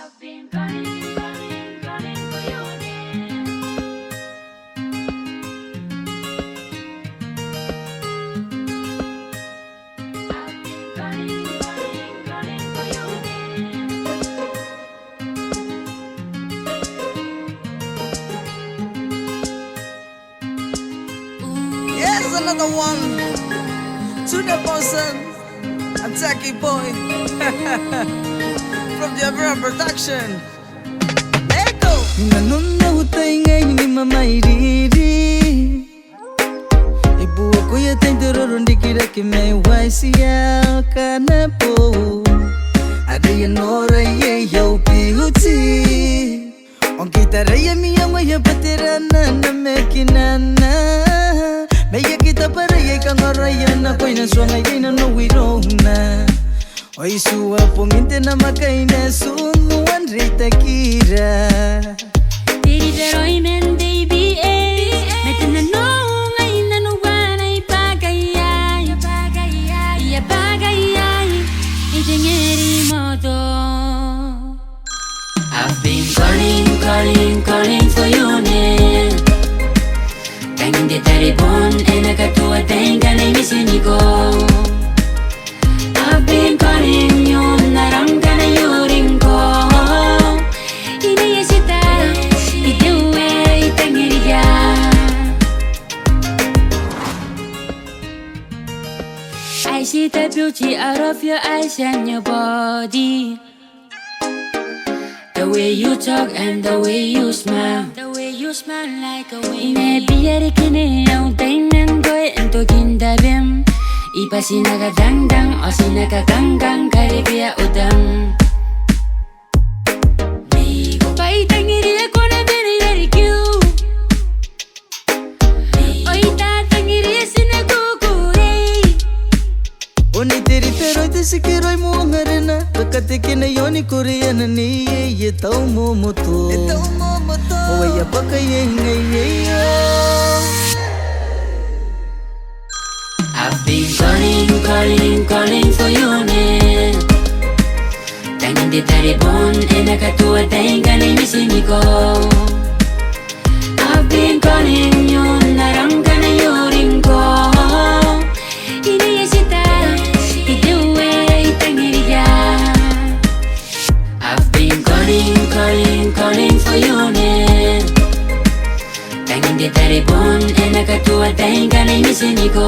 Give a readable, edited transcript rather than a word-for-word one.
I've been calling for your name. I've been calling for your name. Here's another one to the person, a tacky boy from the Abra Production. Let go. Nanunda utay ngayon ni mamairiri. Ibu ko ya tentoro ndikira kime waisia kana po. Ada ya nora ye yo piuti. On kita raya miya waya patirana na mekinana. Meya kita para ye kangoraya na koi na suanga ye na no wirona. Oi sua ponginte na makaina sunu anrita kira. Teri veroi men baby metena no ngai na no wana ipagaya ya bagaya itengeri moto. I've been calling for your name. Tangin de taribon enakatua tenga na imisiniko. I've been calling you naranga na yurinko. Etita, itewe itangiriya. I see the beauty out of your eyes and your body. The way you talk and the way you smile. The way you smile like a wing. Maybe I kene ang tingnan ko ento kindabim. Ipa sinaga dangdang o sinaga ganggang karibia udang. Migo pa itangiri ako na very cute. O itatangiri sinaguguri. Oni teri pero te sikiroi muangarena. Kakate kina yoni koreana ni ye tau momoto. Owe ya baka ye ngai yo. I've been calling for your name. Tangin de taribon enakatua tenga na imisiniko. I've been calling you naranga na yurinko. Iniyasita itewe itangiriya. I've been calling for your name. Tangin de taribon enakatua tenga na imisiniko.